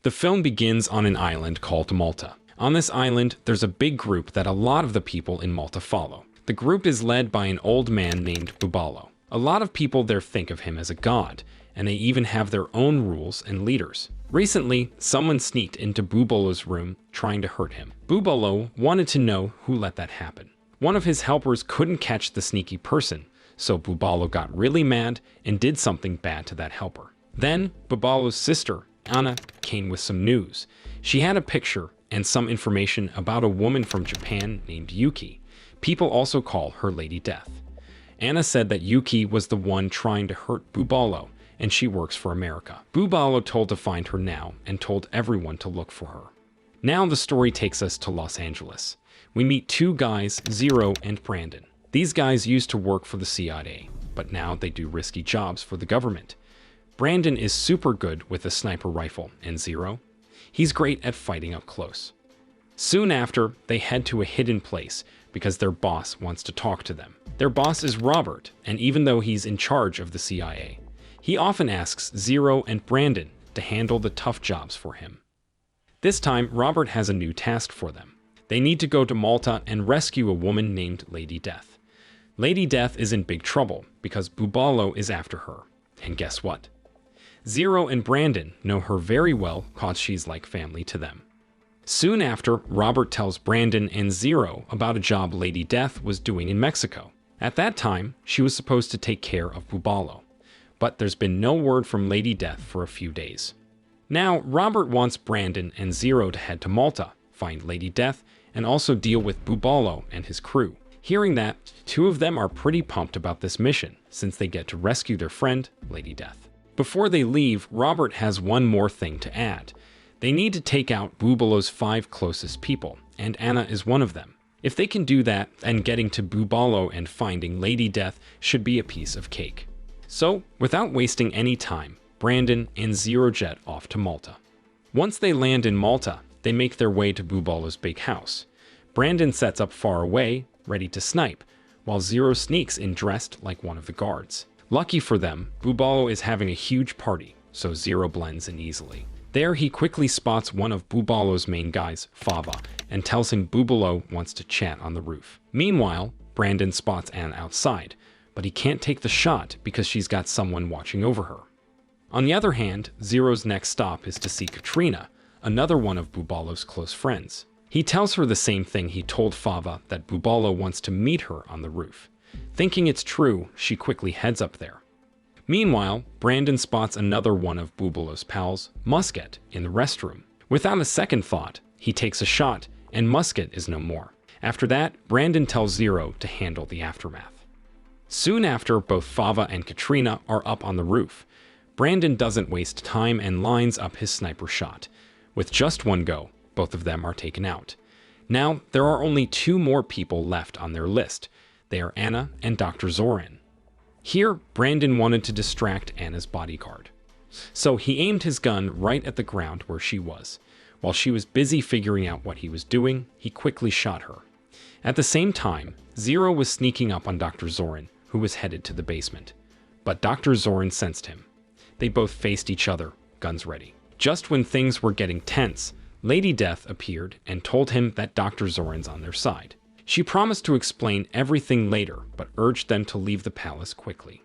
The film begins on an island called Malta. On this island, there's a big group that a lot of the people in Malta follow. The group is led by an old man named Bubalo. A lot of people there think of him as a god, and they even have their own rules and leaders. Recently, someone sneaked into Bubalo's room trying to hurt him. Bubalo wanted to know who let that happen. One of his helpers couldn't catch the sneaky person, so Bubalo got really mad and did something bad to that helper. Then, Bubalo's sister, Anna, came with some news. She had a picture and some information about a woman from Japan named Yuki. People also call her Lady Death. Anna said that Yuki was the one trying to hurt Bubalo, and she works for America. Bubalo told to find her now and told everyone to look for her. Now the story takes us to Los Angeles. We meet two guys, Zero and Brandon. These guys used to work for the CIA, but now they do risky jobs for the government. Brandon is super good with a sniper rifle, and Zero, he's great at fighting up close. Soon after, they head to a hidden place because their boss wants to talk to them. Their boss is Robert, and even though he's in charge of the CIA, he often asks Zero and Brandon to handle the tough jobs for him. This time, Robert has a new task for them. They need to go to Malta and rescue a woman named Lady Death. Lady Death is in big trouble because Bubalo is after her. And guess what? Zero and Brandon know her very well cause she's like family to them. Soon after, Robert tells Brandon and Zero about a job Lady Death was doing in Mexico. At that time, she was supposed to take care of Bubalo, but there's been no word from Lady Death for a few days. Now, Robert wants Brandon and Zero to head to Malta, find Lady Death, and also deal with Bubalo and his crew. Hearing that, two of them are pretty pumped about this mission, since they get to rescue their friend, Lady Death. Before they leave, Robert has one more thing to add. They need to take out Bubalo's 5 closest people, and Anna is one of them. If they can do that, then getting to Bubalo and finding Lady Death should be a piece of cake. So, without wasting any time, Brandon and Zero jet off to Malta. Once they land in Malta, they make their way to Bubalo's big house. Brandon sets up far away, ready to snipe, while Zero sneaks in dressed like one of the guards. Lucky for them, Bubalo is having a huge party, so Zero blends in easily. There, he quickly spots one of Bubalo's main guys, Fava, and tells him Bubalo wants to chat on the roof. Meanwhile, Brandon spots Anne outside, but he can't take the shot because she's got someone watching over her. On the other hand, Zero's next stop is to see Katrina, another one of Bubalo's close friends. He tells her the same thing he told Fava, that Bubalo wants to meet her on the roof. Thinking it's true, she quickly heads up there. Meanwhile, Brandon spots another one of Bubalo's pals, Musket, in the restroom. Without a second thought, he takes a shot, and Musket is no more. After that, Brandon tells Zero to handle the aftermath. Soon after, both Fava and Katrina are up on the roof. Brandon doesn't waste time and lines up his sniper shot. With just one go, both of them are taken out. Now, there are only 2 more people left on their list. They are Anna and Dr. Zoran. Here, Brandon wanted to distract Anna's bodyguard. So he aimed his gun right at the ground where she was. While she was busy figuring out what he was doing, he quickly shot her. At the same time, Zero was sneaking up on Dr. Zoran, who was headed to the basement. But Dr. Zoran sensed him. They both faced each other, guns ready. Just when things were getting tense, Lady Death appeared and told him that Dr. Zoran's on their side. She promised to explain everything later, but urged them to leave the palace quickly.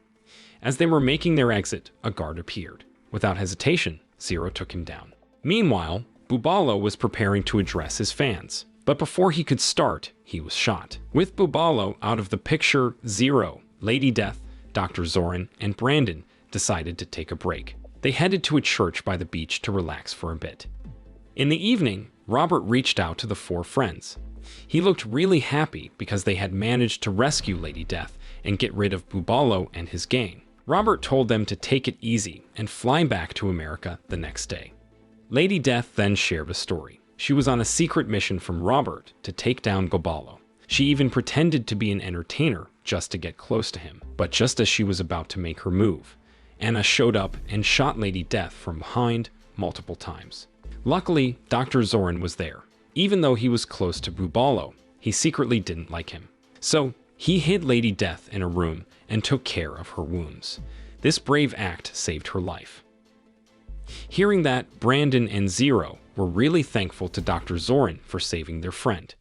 As they were making their exit, a guard appeared. Without hesitation, Zero took him down. Meanwhile, Bubalo was preparing to address his fans, but before he could start, he was shot. With Bubalo out of the picture, Zero, Lady Death, Dr. Zoran, and Brandon decided to take a break. They headed to a church by the beach to relax for a bit. In the evening, Robert reached out to the 4 friends. He looked really happy because they had managed to rescue Lady Death and get rid of Bubalo and his gang. Robert told them to take it easy and fly back to America the next day. Lady Death then shared a story. She was on a secret mission from Robert to take down Bubalo. She even pretended to be an entertainer just to get close to him. But just as she was about to make her move, Anna showed up and shot Lady Death from behind multiple times. Luckily, Dr. Zoran was there. Even though he was close to Bubalo, he secretly didn't like him. So, he hid Lady Death in a room and took care of her wounds. This brave act saved her life. Hearing that, Brandon and Zero were really thankful to Dr. Zoran for saving their friend.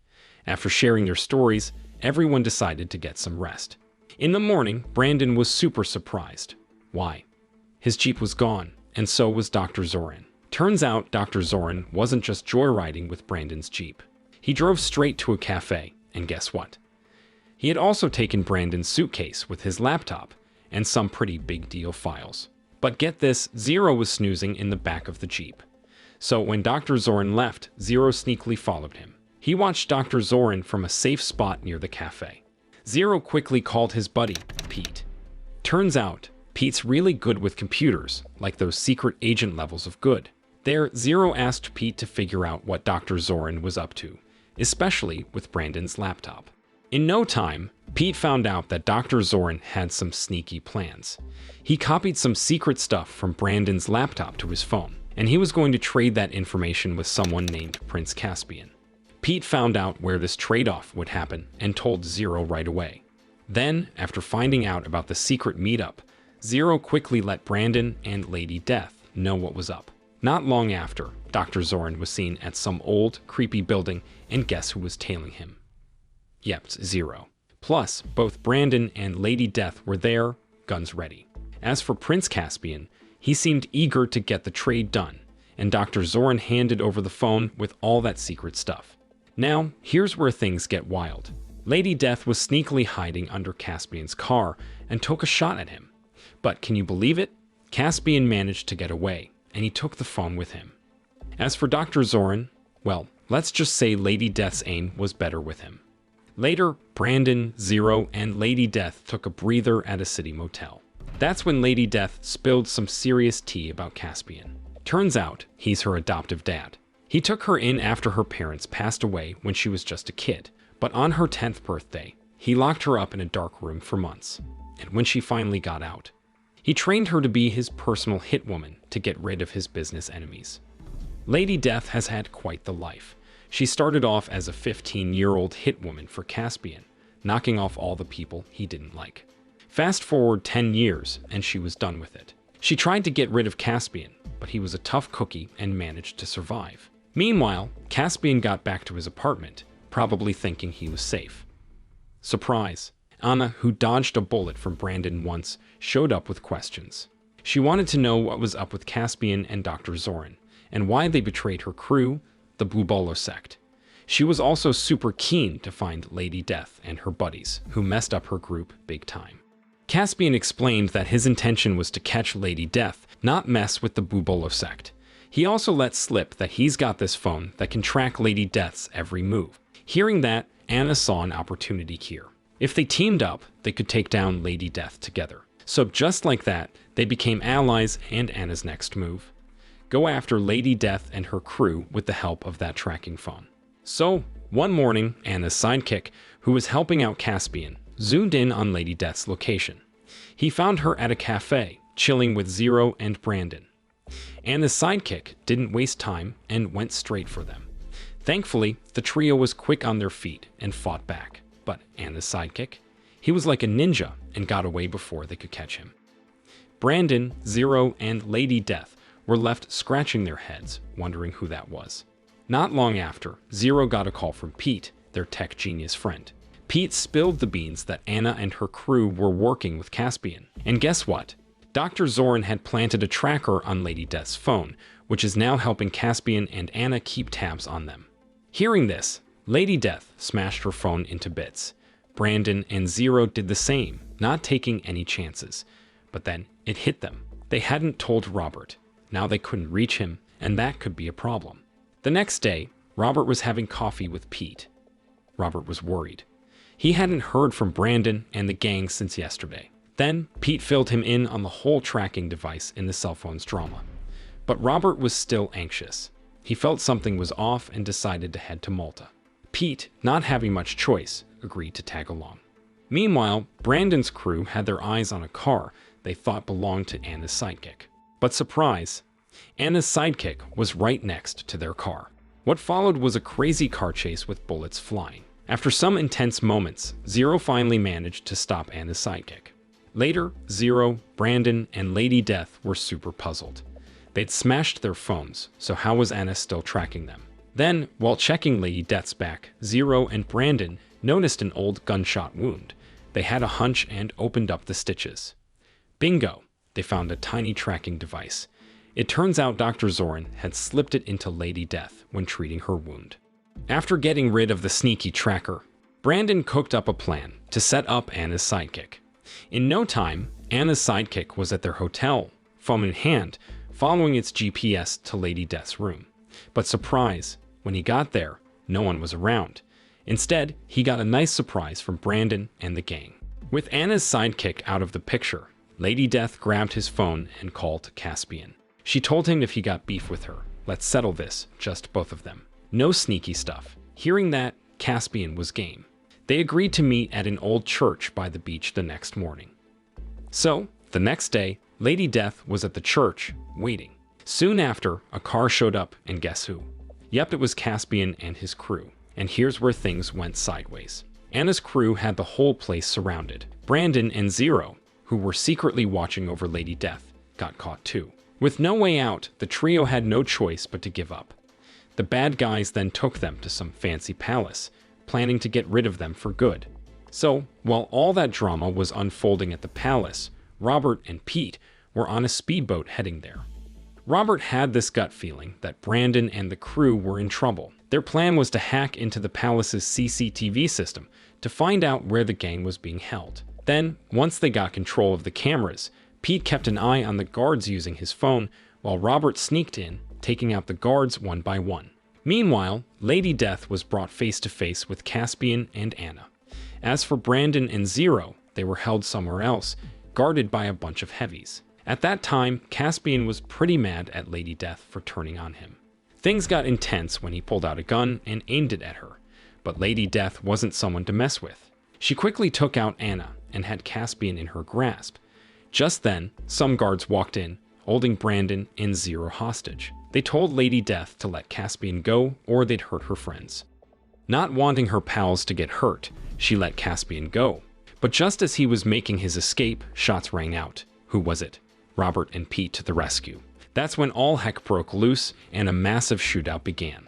After sharing their stories, everyone decided to get some rest. In the morning, Brandon was super surprised. Why? His Jeep was gone, and so was Dr. Zoran. Turns out Dr. Zoran wasn't just joyriding with Brandon's Jeep. He drove straight to a cafe, and guess what? He had also taken Brandon's suitcase with his laptop and some pretty big deal files. But get this, Zero was snoozing in the back of the Jeep. So when Dr. Zoran left, Zero sneakily followed him. He watched Dr. Zoran from a safe spot near the cafe. Zero quickly called his buddy, Pete. Turns out, Pete's really good with computers, like those secret agent levels of good. There, Zero asked Pete to figure out what Dr. Zoran was up to, especially with Brandon's laptop. In no time, Pete found out that Dr. Zoran had some sneaky plans. He copied some secret stuff from Brandon's laptop to his phone, and he was going to trade that information with someone named Prince Caspian. Pete found out where this trade-off would happen and told Zero right away. Then, after finding out about the secret meetup, Zero quickly let Brandon and Lady Death know what was up. Not long after, Dr. Zoran was seen at some old, creepy building, and guess who was tailing him? Yep, Zero. Plus, both Brandon and Lady Death were there, guns ready. As for Prince Caspian, he seemed eager to get the trade done, and Dr. Zoran handed over the phone with all that secret stuff. Now, here's where things get wild. Lady Death was sneakily hiding under Caspian's car and took a shot at him. But can you believe it? Caspian managed to get away, and he took the phone with him. As for Dr. Zoran, well, let's just say Lady Death's aim was better with him. Later, Brandon, Zero, and Lady Death took a breather at a city motel. That's when Lady Death spilled some serious tea about Caspian. Turns out, he's her adoptive dad. He took her in after her parents passed away when she was just a kid, but on her 10th birthday, he locked her up in a dark room for months. And when she finally got out, he trained her to be his personal hitwoman to get rid of his business enemies. Lady Death has had quite the life. She started off as a 15-year-old hitwoman for Caspian, knocking off all the people he didn't like. Fast forward 10 years, and she was done with it. She tried to get rid of Caspian, but he was a tough cookie and managed to survive. Meanwhile, Caspian got back to his apartment, probably thinking he was safe. Surprise! Anna, who dodged a bullet from Brandon once, showed up with questions. She wanted to know what was up with Caspian and Dr. Zoran, and why they betrayed her crew, the Bubolo sect. She was also super keen to find Lady Death and her buddies, who messed up her group big time. Caspian explained that his intention was to catch Lady Death, not mess with the Bubolo sect. He also let slip that he's got this phone that can track Lady Death's every move. Hearing that, Anna saw an opportunity here. If they teamed up, they could take down Lady Death together. So just like that, they became allies, and Anna's next move: go after Lady Death and her crew with the help of that tracking phone. So, one morning, Anna's sidekick, who was helping out Caspian, zoomed in on Lady Death's location. He found her at a cafe, chilling with Zero and Brandon. Anna's sidekick didn't waste time and went straight for them. Thankfully, the trio was quick on their feet and fought back. But Anna's sidekick? He was like a ninja and got away before they could catch him. Brandon, Zero, and Lady Death were left scratching their heads, wondering who that was. Not long after, Zero got a call from Pete, their tech genius friend. Pete spilled the beans that Anna and her crew were working with Caspian. And guess what? Dr. Zoran had planted a tracker on Lady Death's phone, which is now helping Caspian and Anna keep tabs on them. Hearing this, Lady Death smashed her phone into bits. Brandon and Zero did the same, not taking any chances. But then it hit them. They hadn't told Robert. Now they couldn't reach him, and that could be a problem. The next day, Robert was having coffee with Pete. Robert was worried. He hadn't heard from Brandon and the gang since yesterday. Then, Pete filled him in on the whole tracking device in the cell phone's drama. But Robert was still anxious. He felt something was off and decided to head to Malta. Pete, not having much choice, agreed to tag along. Meanwhile, Brandon's crew had their eyes on a car they thought belonged to Anna's sidekick. But surprise, Anna's sidekick was right next to their car. What followed was a crazy car chase with bullets flying. After some intense moments, Zero finally managed to stop Anna's sidekick. Later, Zero, Brandon, and Lady Death were super puzzled. They'd smashed their phones, so how was Anna still tracking them? Then, while checking Lady Death's back, Zero and Brandon noticed an old gunshot wound. They had a hunch and opened up the stitches. Bingo! They found a tiny tracking device. It turns out Dr. Zorin had slipped it into Lady Death when treating her wound. After getting rid of the sneaky tracker, Brandon cooked up a plan to set up Anna's sidekick. In no time, Anna's sidekick was at their hotel, phone in hand, following its GPS to Lady Death's room. But surprise, when he got there, no one was around. Instead, he got a nice surprise from Brandon and the gang. With Anna's sidekick out of the picture, Lady Death grabbed his phone and called Caspian. She told him if he got beef with her, let's settle this, just both of them. No sneaky stuff. Hearing that, Caspian was game. They agreed to meet at an old church by the beach the next morning. So, the next day, Lady Death was at the church, waiting. Soon after, a car showed up, and guess who? Yep, it was Caspian and his crew. And here's where things went sideways. Anna's crew had the whole place surrounded. Brandon and Zero, who were secretly watching over Lady Death, got caught too. With no way out, the trio had no choice but to give up. The bad guys then took them to some fancy palace, planning to get rid of them for good. So, while all that drama was unfolding at the palace, Robert and Pete were on a speedboat heading there. Robert had this gut feeling that Brandon and the crew were in trouble. Their plan was to hack into the palace's CCTV system to find out where the gang was being held. Then, once they got control of the cameras, Pete kept an eye on the guards using his phone, while Robert sneaked in, taking out the guards one by one. Meanwhile, Lady Death was brought face to face with Caspian and Anna. As for Brandon and Zero, they were held somewhere else, guarded by a bunch of heavies. At that time, Caspian was pretty mad at Lady Death for turning on him. Things got intense when he pulled out a gun and aimed it at her, but Lady Death wasn't someone to mess with. She quickly took out Anna and had Caspian in her grasp. Just then, some guards walked in, holding Brandon and Zero hostage. They told Lady Death to let Caspian go or they'd hurt her friends. Not wanting her pals to get hurt, she let Caspian go. But just as he was making his escape, shots rang out. Who was it? Robert and Pete to the rescue. That's when all heck broke loose and a massive shootout began.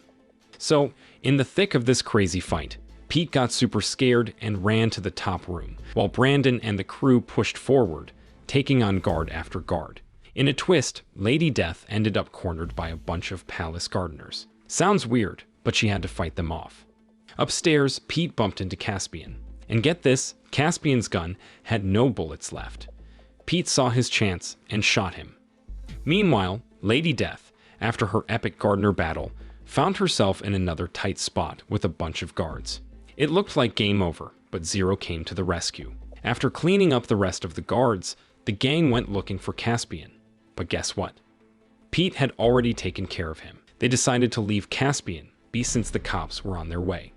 So, in the thick of this crazy fight, Pete got super scared and ran to the top room, while Brandon and the crew pushed forward, taking on guard after guard. In a twist, Lady Death ended up cornered by a bunch of palace gardeners. Sounds weird, but she had to fight them off. Upstairs, Pete bumped into Caspian. And get this, Caspian's gun had no bullets left. Pete saw his chance and shot him. Meanwhile, Lady Death, after her epic gardener battle, found herself in another tight spot with a bunch of guards. It looked like game over, but Zero came to the rescue. After cleaning up the rest of the guards, the gang went looking for Caspian. But guess what? Pete had already taken care of him. They decided to leave Caspian be since the cops were on their way.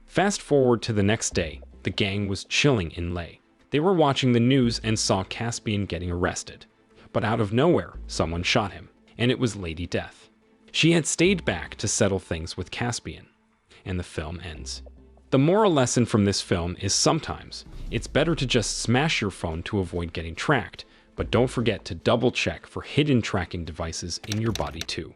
Fast forward to the next day, the gang was chilling in Leh. They were watching the news and saw Caspian getting arrested. But out of nowhere, someone shot him, and it was Lady Death. She had stayed back to settle things with Caspian, and the film ends. The moral lesson from this film is sometimes it's better to just smash your phone to avoid getting tracked, but don't forget to double check for hidden tracking devices in your body too.